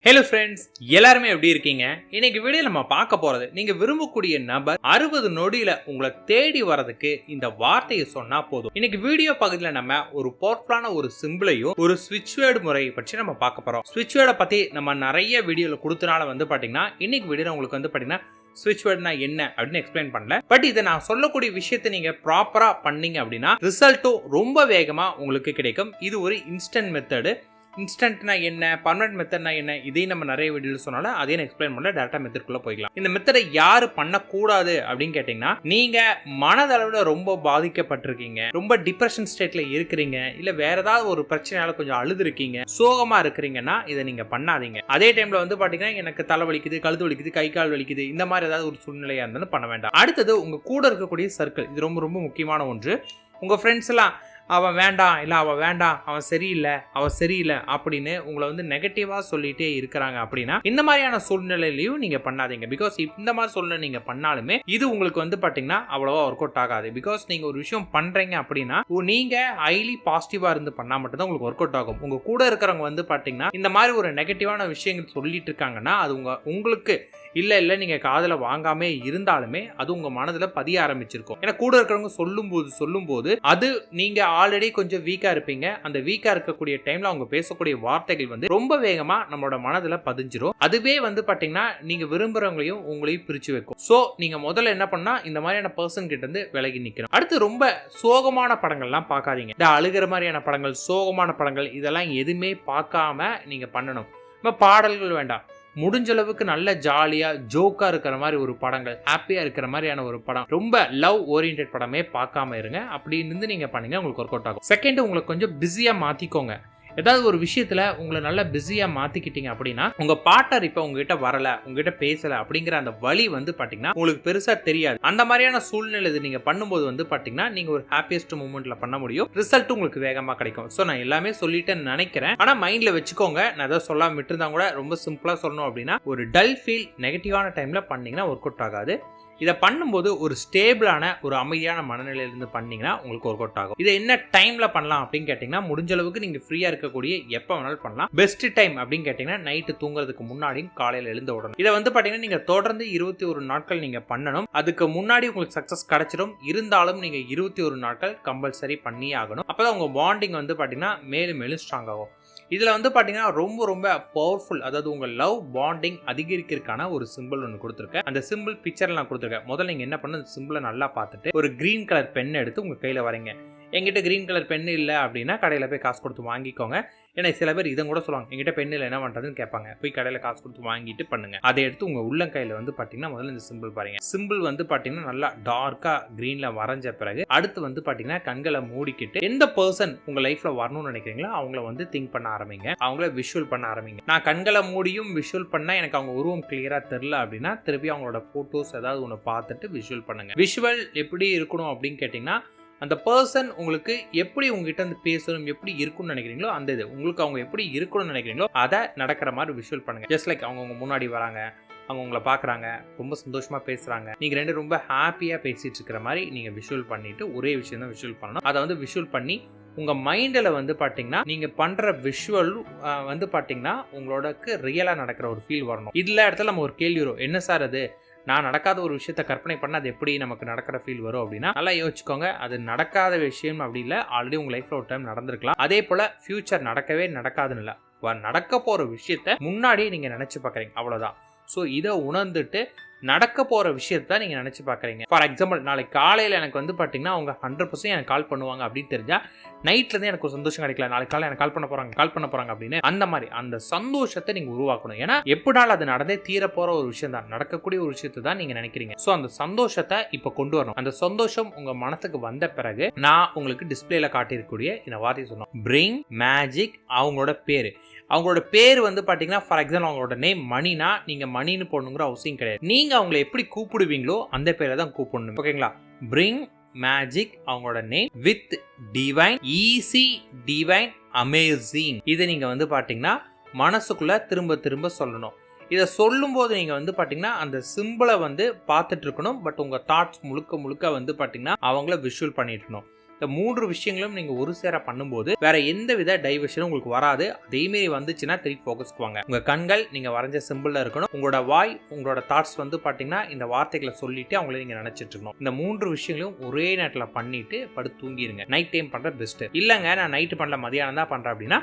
Hello friends, எல்லாருமே எப்படி இருக்கீங்க? இன்னைக்கு வீடியோ நம்ம பார்க்க போறது, நீங்க விரும்பக்கூடிய நபர் 60 நொடியில உங்களை தேடி வரதுக்கு இந்த வார்த்தையை சொன்னா போதும். இன்னைக்கு வீடியோ பகுதியில் நம்ம ஒரு பவர்ஃபுல்லான ஒரு சிம்பிளையும் ஒரு ஸ்விட்ச் வேர்டு முறையை பற்றி நம்ம பார்க்க போறோம். ஸ்விட்ச் வேர்டை பத்தி நம்ம நிறைய வீடியோல கொடுத்தனால பாத்தீங்கன்னா இன்னைக்கு வீடியோ உங்களுக்கு பாத்தீங்கன்னா ஸ்விட்ச் வேர்ட்னா என்ன அப்படின்னு எக்ஸ்பிளைன் பண்ணல. பட் இதை நான் சொல்லக்கூடிய விஷயத்தை நீங்க ப்ராப்பரா பண்ணீங்க அப்படின்னா ரிசல்ட்டும் ரொம்ப வேகமா உங்களுக்கு கிடைக்கும். இது ஒரு இன்ஸ்டன்ட் மெத்தடு. இன்ஸ்டன்ட்னா என்ன, பர்மனன்ட் மெத்தட்னா என்ன, இதையும் நம்ம நிறைய வீடியோல சொன்னாலும் அதையும் எக்ஸ்பிளைன் பண்ணல. டேரக்டா மெத்தட்குள்ள போய்க்கலாம். இந்த மெத்தடை யாரு பண்ணக்கூடாது அப்படின்னு கேட்டீங்கன்னா, நீங்க மனதளவுல ரொம்ப பாதிக்கப்பட்டிருக்கீங்க, ரொம்ப டிப்ரெஷன் ஸ்டேட்ல இருக்கிறீங்க, இல்ல வேற ஏதாவது ஒரு பிரச்சனையால கொஞ்சம் அழுதுருக்கீங்க, சோகமா இருக்கிறீங்கன்னா இதை நீங்க பண்ணாதீங்க. அதே டைம்ல பாத்தீங்கன்னா எனக்கு தலை வலிக்குது, கழுத்து வலிக்குது, கை கால் வலிக்குது, இந்த மாதிரி ஏதாவது ஒரு சூழ்நிலையா இருந்தாலும் பண்ண வேண்டாம். அடுத்தது உங்க கூட இருக்கக்கூடிய சர்க்கிள், இது ரொம்ப ரொம்ப முக்கியமான ஒன்று. உங்க ஃப்ரெண்ட்ஸ் எல்லாம் அவன் வேண்டாம், இல்லை அவன் வேண்டாம், அவன் சரியில்லை அப்படின்னு உங்களை நெகட்டிவாக சொல்லிட்டே இருக்கிறாங்க அப்படின்னா இந்த மாதிரியான சூழ்நிலையிலையும் நீங்கள் பண்ணாதீங்க. பிகாஸ் இந்த மாதிரி சூழ்நிலை நீங்கள் பண்ணாலுமே இது உங்களுக்கு பார்த்தீங்கன்னா அவ்வளோவா ஒர்க் அவுட் ஆகாது. பிகாஸ் நீங்கள் ஒரு விஷயம் பண்ணுறீங்க அப்படின்னா நீங்கள் ஹைலி பாசிட்டிவாக இருந்து பண்ணால் மட்டும்தான் உங்களுக்கு ஒர்க் அவுட் ஆகும். உங்கள் கூட இருக்கிறவங்க பார்த்தீங்கன்னா இந்த மாதிரி ஒரு நெகட்டிவான விஷயங்கள் சொல்லிட்டு இருக்காங்கன்னா அது உங்களுக்கு இல்லை நீங்கள் காதில் வாங்காமே இருந்தாலுமே அது உங்கள் மனதில் பதிய ஆரம்பிச்சிருக்கும். ஏன்னா கூட இருக்கிறவங்க சொல்லும்போது அது நீங்கள் ஆல்ரெடி கொஞ்சம் வீக்காக இருப்பீங்க. அந்த வீக்காக இருக்கக்கூடிய டைமில் அவங்க பேசக்கூடிய வார்த்தைகள் ரொம்ப வேகமாக நம்மளோட மனதில் பதிஞ்சிரும். அதுவே பார்த்தீங்கன்னா நீங்கள் விரும்புகிறவங்களையும் உங்களையும் பிரித்து வைக்கும். ஸோ நீங்கள் முதல்ல என்ன பண்ணால் இந்த மாதிரியான பர்சன் கிட்ட இருந்து விலகி நிற்கணும். அடுத்து ரொம்ப சோகமான படங்கள்லாம் பார்க்காதீங்க. இந்த அழுகிற மாதிரியான படங்கள், சோகமான படங்கள் இதெல்லாம் எதுவுமே பார்க்காம நீங்கள் பண்ணணும். இப்போ பாடல்கள் வேண்டாம். முடிஞ்ச அளவுக்கு நல்ல ஜாலியா ஜோக்கா இருக்கிற மாதிரி ஒரு படங்கள், ஹாப்பியா இருக்கிற மாதிரியான ஒரு படம், ரொம்ப லவ் ஓரியன்டட் படமே பார்க்காம இருங்க. அப்படின்னு நீங்க பண்ணீங்க உங்களுக்கு ஒர்க் அவுட் ஆகும். செகண்ட், உங்களுக்கு கொஞ்சம் பிஸியா மாத்திக்கோங்க. ஏதாவது ஒரு விஷயத்துல உங்களை நல்லா பிஸியா மாத்திக்கிட்டீங்க அப்படின்னா உங்க பார்ட்னர் இப்ப உங்ககிட்ட வரல, உங்ககிட்ட பேசல அப்படிங்கிற அந்த வழி பாத்தீங்கன்னா உங்களுக்கு பெருசா தெரியாது. அந்த மாதிரியான சூழ்நிலை நீங்க பண்ணும்போது பாத்தீங்கன்னா நீங்க ஒரு ஹாப்பியஸ்ட் மூமெண்ட்ல பண்ண முடியும். ரிசல்ட் உங்களுக்கு வேகமா கிடைக்கும். சோ நான் எல்லாமே சொல்லிட்டேன்னு நினைக்கிறேன். ஆனா மைண்ட்ல வச்சுக்கோங்க, நான் ஏதாவது சொல்லாம விட்டுருந்தா கூட ரொம்ப சிம்பிளா சொல்லணும் அப்படின்னா ஒரு டல் ஃபீல் நெகட்டிவான டைம்ல பண்ணீங்கன்னா ஒர்க் அவுட் ஆகாது. இதை பண்ணும்போது ஒரு ஸ்டேபிளான ஒரு அமைதியான மனநிலையிலிருந்து பண்ணீங்கன்னா உங்களுக்கு ஒர்க் அவுட் ஆகும். இதை என்ன டைம்ல பண்ணலாம் அப்படின்னு கேட்டீங்கன்னா முடிஞ்ச அளவுக்கு நீங்க ஃப்ரீயா இருக்கக்கூடிய எப்ப வேணாலும் பண்ணலாம். பெஸ்ட் டைம் அப்படின்னு கேட்டீங்கன்னா நைட்டு தூங்குறதுக்கு முன்னாடியும் காலையில எழுந்த உடனே. இதை பாத்தீங்கன்னா நீங்க தொடர்ந்து 21 நாட்கள் நீங்க பண்ணணும். அதுக்கு முன்னாடி உங்களுக்கு சக்சஸ் கிடைச்சிடும். இருந்தாலும் நீங்க 21 நாட்கள் கம்பல்சரி பண்ணியே ஆகணும். அப்பதான் உங்க பாண்டிங் பாத்தீங்கன்னா மேலும் மேலும் ஸ்ட்ராங் ஆகும். இதுல பாத்தீங்கன்னா ரொம்ப ரொம்ப பவர்ஃபுல், அதாவது உங்க லவ் பாண்டிங் அதிகரிக்கிறதுக்கான ஒரு சிம்பிள் ஒன்று கொடுத்துருக்கேன். அந்த சிம்பிள் பிக்சர் நான் கொடுத்துருக்கேன். முதல்ல நீங்க என்ன பண்ணு, அந்த சிம்பிளை நல்லா பார்த்துட்டு ஒரு கிரீன் கலர் பென் எடுத்து உங்க கையில வரீங்க. எங்கிட்ட கிரீன் கலர் பென் இல்லை அப்படின்னா கடையில் போய் காசு கொடுத்து வாங்கிக்கோங்க. ஏன்னா சில பேர் இதை கூட சொல்லுவாங்க, எங்கிட்ட பென் இல்லை என்ன பண்ணுறதுன்னு கேட்பாங்க. போய் கடையில் காசு கொடுத்து வாங்கிட்டு பண்ணுங்க. அதை எடுத்து உங்கள் உள்ளங்கையில் பார்த்தீங்கன்னா முதல்ல இந்த சிம்பிள் பாருங்க. சிம்பிள் பார்த்தீங்கன்னா நல்லா டார்க்காக க்ரீனில் வரைஞ்ச பிறகு அடுத்து பார்த்தீங்கன்னா கண்களை மூடிக்கிட்டு எந்த பர்சன் உங்கள் லைஃப்பில் வரணும்னு நினைக்கிறீங்களோ அவங்கள திங்க் பண்ண ஆரம்பிங்க. அவங்கள விஷுவல் பண்ண ஆரம்பிங்க. நான் கண்களை மூடியும் விஷுவல் பண்ணால் எனக்கு அவங்க உருவம் கிளியராக தெரியல அப்படின்னா திருப்பி அவங்களோட ஃபோட்டோஸ் ஏதாவது ஒன்று பார்த்துட்டு விஷுவல் பண்ணுங்க. விஷுவல் எப்படி இருக்கணும் அப்படின்னு கேட்டிங்கன்னா அந்த பர்சன் உங்களுக்கு எப்படி உங்ககிட்ட பேசணும், எப்படி இருக்கும்னு நினைக்கிறீங்களோ அந்த இது உங்களுக்கு அவங்க எப்படி இருக்கணும்னு நினைக்கிறீங்களோ அதை நடக்கிற மாதிரி விஷுவல் பண்ணுங்க. ஜஸ்ட் லைக் அவங்க முன்னாடி வராங்க, அவங்க உங்களை பார்க்குறாங்க, ரொம்ப சந்தோஷமாக பேசுகிறாங்க, நீங்கள் ரெண்டு ரொம்ப ஹாப்பியாக பேசிகிட்டு இருக்கிற மாதிரி நீங்கள் விஷுவல் பண்ணிவிட்டு ஒரே விஷயம் தான் விஷுவல் பண்ணணும். அதை விஷுவல் பண்ணி உங்கள் மைண்டில் பார்த்தீங்கன்னா நீங்கள் பண்ணுற விஷுவல் பார்த்தீங்கன்னா உங்களோடக்கு ரியலாக நடக்கிற ஒரு ஃபீல் வரணும். இதில் இடத்துல நம்ம ஒரு கேள்வி வரும், என்ன சார் அது நான் நடக்காத ஒரு விஷயத்தை கற்பனை பண்ண அது எப்படி நமக்கு நடக்கிற ஃபீல் வரும் அப்படின்னா நல்லா யோசிச்சுக்கோங்க. அது நடக்காத விஷயம் அப்படி இல்லை, ஆல்ரெடி உங்கள் லைஃப்பில் ஒரு டைம் நடந்திருக்கலாம். அதே போல் ஃபியூச்சர் நடக்கவே நடக்காதுன்னு இல்லை, நடக்க போகிற விஷயத்த முன்னாடியே நீங்கள் நினச்சி பார்க்குறீங்க, அவ்வளோதான். ஸோ இதை உணர்ந்துட்டு நடக்க போகிற விஷயத்த நீங்கள் நினச்சி பார்க்குறீங்க. ஃபார் எக்ஸாம்பிள் நாளைக்கு காலையில் எனக்கு பார்த்தீங்கன்னா அவங்க 100% எனக்கு கால் பண்ணுவாங்க அப்படின்னு தெரிஞ்சால் நைட்லேருந்து எனக்கு ஒரு சந்தோஷம் கிடைக்கல, நாளைக்கு காலை எனக்கு கால் பண்ண போகிறாங்க அப்படின்னு அந்த மாதிரி அந்த சந்தோஷத்தை நீங்கள் உருவாக்கணும். ஏன்னா எப்படினாலும் அது நடந்தே தீர போகிற ஒரு விஷயம் தான், நடக்கக்கூடிய ஒரு விஷயத்தை தான் நீங்கள் நினைக்கிறீங்க. ஸோ அந்த சந்தோஷத்தை இப்போ கொண்டு வரணும். அந்த சந்தோஷம் உங்கள் மனத்துக்கு வந்த பிறகு நான் உங்களுக்கு டிஸ்பிளேல காட்டியிருக்கக்கூடிய இந்த வார்த்தையை சொன்னோம், பிரிங் மேஜிக். அவங்களோட பேர் பார்த்தீங்கன்னா ஃபார் எக்ஸாம்பிள் அவங்களோட நேம் மணினா நீங்கள் மணின்னு போடணுங்கிற அவசியம் கிடையாது. நீங்கள் அவங்களை எப்படி கூப்பிடுவீங்களோ அந்த பேரை தான் கூப்பிடணும். ஓகேங்களா? பிரிங் மேஜிக் அவங்களோட name with divine, easy, divine, amazing. இதை நீங்க பார்த்தீங்கன்னா மனசுக்குள்ள திரும்ப திரும்ப சொல்லணும். இதை சொல்லும் போது நீங்க பார்த்தீங்கன்னா அந்த சிம்பிளை பார்த்துட்டு இருக்கணும். பட் உங்க தாட்ஸ் முழுக்க பார்த்தீங்கன்னா அவங்கள விஷுவல் பண்ணிட்டு இருக்கணும். இந்த 3 விஷயங்களும் நீங்க ஒரு சேர பண்ணும்போது வேற எந்த வித டைவர்ஷனும் உங்களுக்கு வராது. அதே மாதிரி வந்துச்சுன்னா திருப்பி ஃபோக்கஸ்க்கு வாங்க. உங்க கண்கள் நீங்க வரைஞ்ச சிம்பிள்ல இருக்கணும். உங்களோட வாய் உங்களோட தாட்ஸ் பாத்தீங்கன்னா இந்த வார்த்தைகளை சொல்லிட்டு அவங்கள நீங்க நினைச்சிட்டு இருக்கணும். இந்த 3 விஷயங்களும் ஒரே நேரத்துல பண்ணிட்டு படுத்து தூங்கிடுங்க. நைட் டைம் பண்ற பெஸ்ட். இல்லங்க நான் நைட் பண்ணல மதியானம் தான் பண்றேன் அப்படின்னா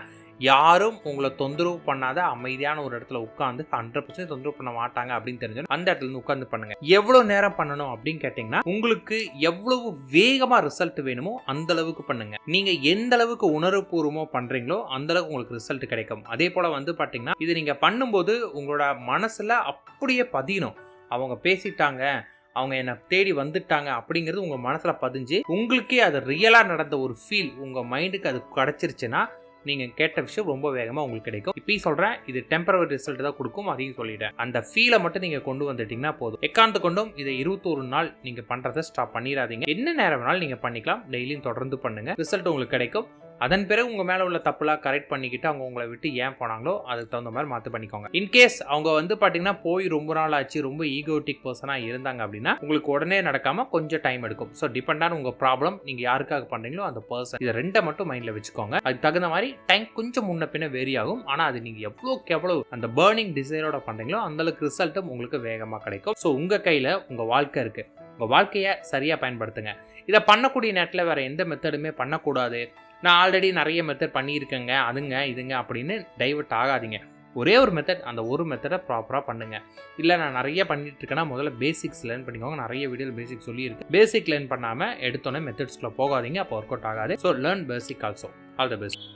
யாரும் உங்களை தொந்தரவு பண்ணாத அமைதியான ஒரு இடத்துல உட்காந்து 100% தொந்தரவு பண்ண மாட்டாங்க அப்படின்னு தெரிஞ்சோம் அந்த இடத்துல இருந்து உட்காந்து பண்ணுங்க. எவ்வளவு நேரம் பண்ணணும் அப்படின்னு கேட்டீங்கன்னா உங்களுக்கு எவ்வளவு வேகமா ரிசல்ட் வேணுமோ அந்த அளவுக்கு பண்ணுங்க. நீங்க எந்த அளவுக்கு உணர்வுபூர்வமா பண்றீங்களோ அந்த அளவுக்கு உங்களுக்கு ரிசல்ட் கிடைக்கும். அதே போல பாத்தீங்கன்னா இது நீங்க பண்ணும்போது உங்களோட மனசுல அப்படியே பதியணும். அவங்க பேசிட்டாங்க, அவங்க என்னை தேடி வந்துட்டாங்க அப்படிங்கிறது உங்க மனசுல பதிஞ்சு உங்களுக்கே அது ரியலா நடந்த ஒரு ஃபீல் உங்க மைண்டுக்கு அது கிடைச்சிருச்சுன்னா நீங்க கேட்ட விஷயம் ரொம்ப வேகமா உங்களுக்கு கிடைக்கும். இப்பயும் சொல்றேன், இது டெம்பரவரி ரிசல்ட் தான் கொடுக்கும். அதையும் சொல்லிட்டேன். அந்த ஃபீலை மட்டும் நீங்க கொண்டு வந்துட்டீங்கன்னா போதும். எக்காந்து கொண்டும் இதை 21 நாள் நீங்க பண்றதை ஸ்டாப் பண்ணிடாதீங்க. என்ன நேரம் வேணாலும் நீங்க பண்ணிக்கலாம். டெய்லியும் தொடர்ந்து பண்ணுங்க. ரிசல்ட் உங்களுக்கு கிடைக்கும். அதன் பிறகு உங்க மேல உள்ள தப்புலாம் கரெக்ட் பண்ணிக்கிட்டு அவங்க உங்களை விட்டு ஏன் போனாங்களோ அதுக்கு தகுந்த மாதிரி மாத்து பண்ணிக்கோங்க. இன்கேஸ் அவங்க பாத்தீங்கன்னா போய் ரொம்ப நாள் ஆச்சு, ரொம்ப ஈகோட்டிக் பர்சனா இருந்தாங்க அப்படின்னா உங்களுக்கு உடனே நடக்காம கொஞ்சம் டைம் எடுக்கும். ஸோ டிபெண்ட் ஆன் உங்க ப்ராப்ளம், நீங்க யாருக்காக பண்றீங்களோ அந்த பர்சன், இதை 2 மட்டும் மைண்ட்ல வச்சுக்கோங்க. அதுக்கு தகுந்த மாதிரி டைம் கொஞ்சம் முன்ன பின்ன வேரி ஆகும். ஆனா அது நீங்க எவ்வளவு அந்த பர்னிங் டிசைரோட பண்றீங்களோ அந்த அளவுக்கு ரிசல்ட்டும் உங்களுக்கு வேகமா கிடைக்கும். ஸோ உங்க கையில உங்க வாழ்க்கை இருக்கு. உங்க வாழ்க்கையை சரியா பயன்படுத்துங்க. இதை பண்ணக்கூடிய நேரத்தில் வேற எந்த மெத்தடுமே பண்ணக்கூடாது. நான் ஆல்ரெடி நிறைய மெத்தட் பண்ணியிருக்கேங்க, அதுங்க இதுங்க அப்படின்னு டைவர்ட் ஆகாதீங்க. ஒரே ஒரு மெத்தட், அந்த ஒரு மெத்தடை ப்ராப்பராக பண்ணுங்க. இல்லை நான் நிறைய பண்ணிட்டு இருக்கேன்னா முதல்ல பேசிக்ஸ் லேர்ன் பண்ணிக்கோங்க. நிறைய வீடியோவில் பேசிக் சொல்லியிருக்கு. பேசிக் லேர்ன் பண்ணாமல் எடுத்தோன்னே மெத்தட்ஸ்குள்ளே போகாதீங்க, அப்போ ஒர்க் அவுட் ஆகாது. So learn basic also. All the best.